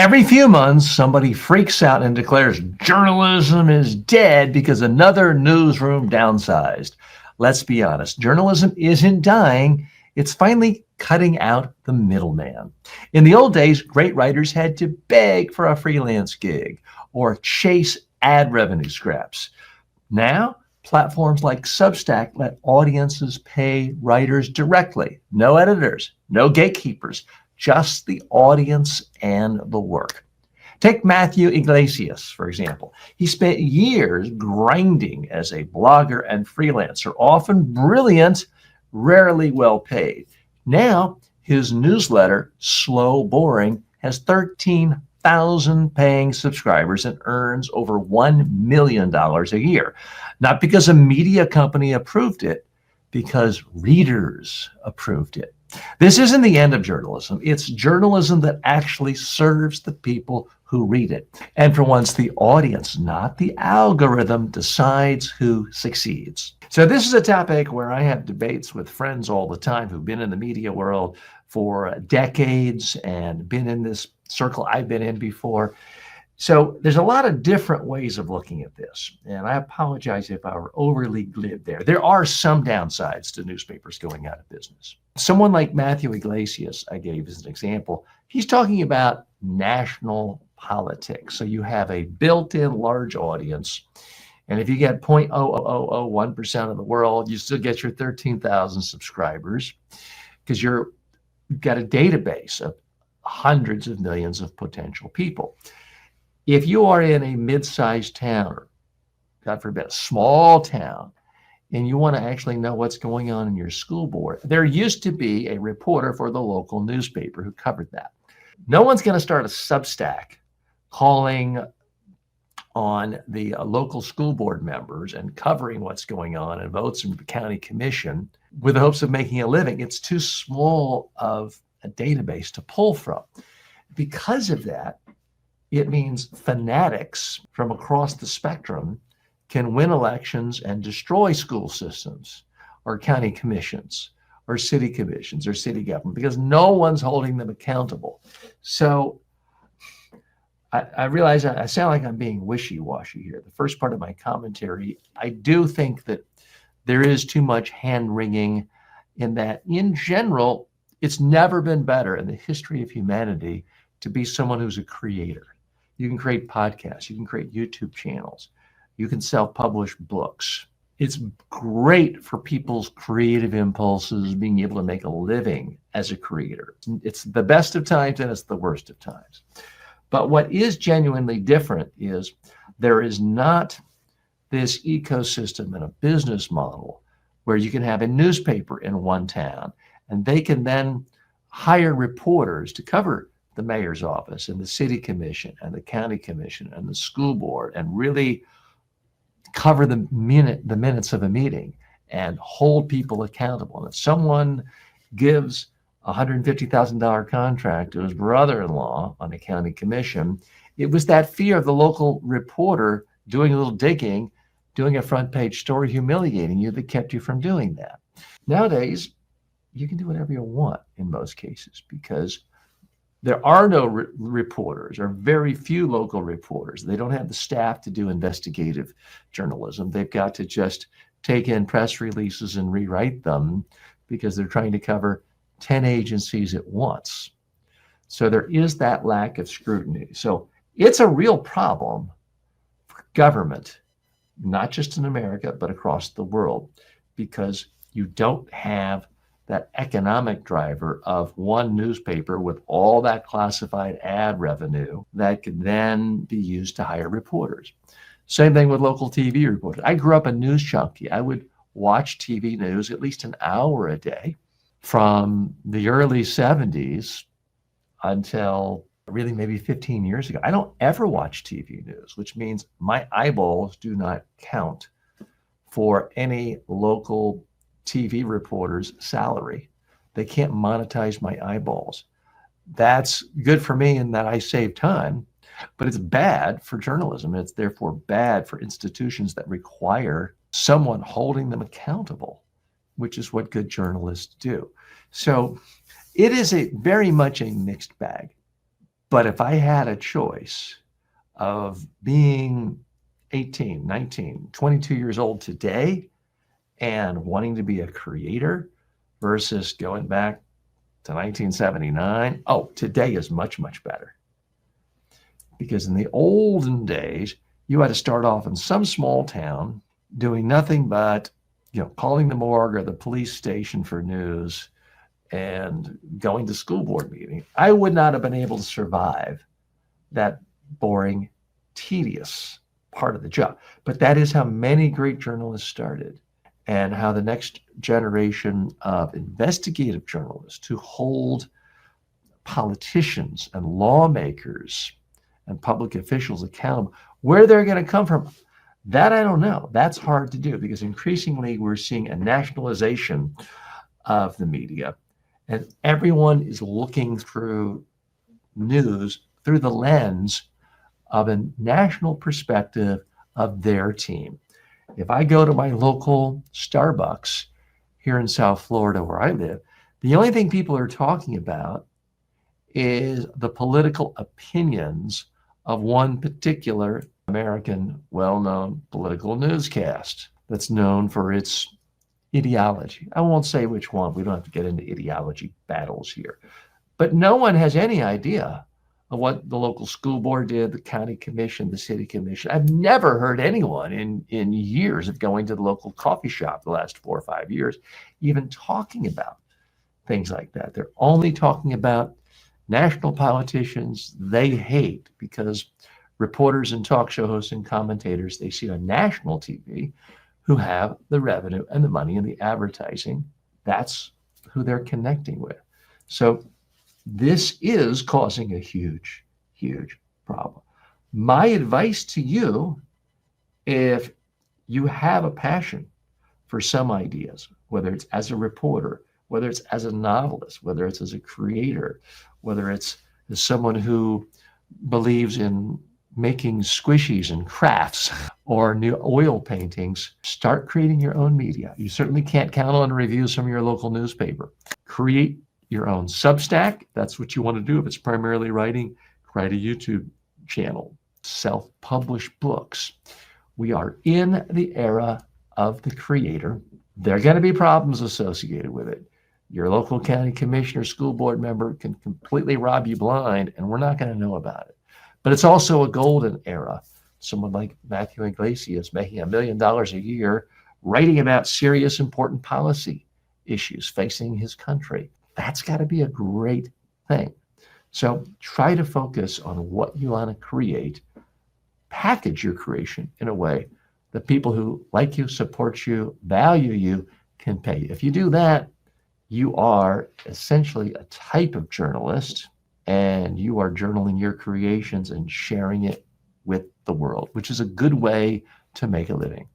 Every few months, somebody freaks out and declares journalism is dead because another newsroom downsized. Let's be honest, journalism isn't dying. It's finally cutting out the middleman. In the old days, great writers had to beg for a freelance gig or chase ad revenue scraps. Now, platforms like Substack let audiences pay writers directly. No editors, no gatekeepers, just the audience and the work. Take Matthew Yglesias, for example. He spent years grinding as a blogger and freelancer, often brilliant, rarely well paid. Now, his newsletter, Slow Boring, has 13,000 paying subscribers and earns over $1 million a year. Not because a media company approved it, because readers approved it. This isn't the end of journalism. It's journalism that actually serves the people who read it. And for once, the audience, not the algorithm, decides who succeeds. So this is a topic where I have debates with friends all the time who've been in the media world for decades and been in this circle I've been in before. So there's a lot of different ways of looking at this, and I apologize if I were overly glib there. There are some downsides to newspapers going out of business. Someone like Matthew Yglesias, I gave as an example, he's talking about national politics. So you have a built-in large audience, and if you get 0.0001% of the world, you still get your 13,000 subscribers because you've got a database of hundreds of millions of potential people. If you are in a mid-sized town, or God forbid, a small town, and you want to actually know what's going on in your school board, there used to be a reporter for the local newspaper who covered that. No one's going to start a Substack calling on the local school board members and covering what's going on and votes from the county commission with the hopes of making a living. It's too small of a database to pull from. Because of that, it means fanatics from across the spectrum can win elections and destroy school systems or county commissions or city commissions or city government because no one's holding them accountable. So I realize I sound like I'm being wishy-washy here. The first part of my commentary, I do think that there is too much hand-wringing in that, in general, it's never been better in the history of humanity to be someone who's a creator. You can create podcasts, you can create YouTube channels, you can self-publish books. It's great for people's creative impulses, being able to make a living as a creator. It's the best of times and it's the worst of times. But what is genuinely different is there is not this ecosystem and a business model where you can have a newspaper in one town and they can then hire reporters to cover the mayor's office and the city commission and the county commission and the school board and really cover the minutes of a meeting and hold people accountable. And if someone gives a $150,000 contract to his brother-in-law on a county commission, it was that fear of the local reporter doing a little digging, doing a front page story, humiliating you that kept you from doing that. Nowadays, you can do whatever you want in most cases because there are no reporters or very few local reporters. They don't have the staff to do investigative journalism. They've got to just take in press releases and rewrite them because they're trying to cover 10 agencies at once. So there is that lack of scrutiny. So it's a real problem for government, not just in America, but across the world, because you don't have that economic driver of one newspaper with all that classified ad revenue that could then be used to hire reporters. Same thing with local TV reporters. I grew up a news junkie. I would watch TV news at least an hour a day from the early 70s until really maybe 15 years ago. I don't ever watch TV news, which means my eyeballs do not count for any local TV reporter's salary. They can't monetize my eyeballs. That's good for me in that I save time, but it's bad for journalism. It's therefore bad for institutions that require someone holding them accountable, which is what good journalists do. So it is very much a mixed bag. But if I had a choice of being 18, 19, 22 years old today and wanting to be a creator versus going back to 1979, oh, today is much, much better. Because in the olden days, you had to start off in some small town doing nothing but, calling the morgue or the police station for news and going to school board meeting. I would not have been able to survive that boring, tedious part of the job. But that is how many great journalists started, and how the next generation of investigative journalists who hold politicians and lawmakers and public officials accountable, where they're going to come from, that I don't know. That's hard to do, because increasingly we're seeing a nationalization of the media, and everyone is looking through news through the lens of a national perspective of their team. If I go to my local Starbucks here in South Florida where I live, the only thing people are talking about is the political opinions of one particular American well-known political newscast that's known for its ideology. I won't say which one. We don't have to get into ideology battles here. But no one has any idea of what the local school board did, the county commission, the city commission. I've never heard anyone in years of going to the local coffee shop the last 4 or 5 years even talking about things like that. They're only talking about national politicians they hate, because reporters and talk show hosts and commentators they see on national TV who have the revenue and the money and the advertising, that's who they're connecting with. So this is causing a huge, huge problem. My advice to you, if you have a passion for some ideas, whether it's as a reporter, whether it's as a novelist, whether it's as a creator, whether it's as someone who believes in making squishies and crafts or new oil paintings, start creating your own media. You certainly can't count on reviews from your local newspaper. Create your own Substack. That's what you want to do. If it's primarily writing, write a YouTube channel, self-publish books. We are in the era of the creator. There are going to be problems associated with it. Your local county commissioner, school board member can completely rob you blind, and we're not going to know about it. But it's also a golden era. Someone like Matthew Yglesias making $1 million a year, writing about serious, important policy issues facing his country. That's got to be a great thing. So try to focus on what you want to create. Package your creation in a way that people who like you, support you, value you can pay you. If you do that, you are essentially a type of journalist, and you are journaling your creations and sharing it with the world, which is a good way to make a living.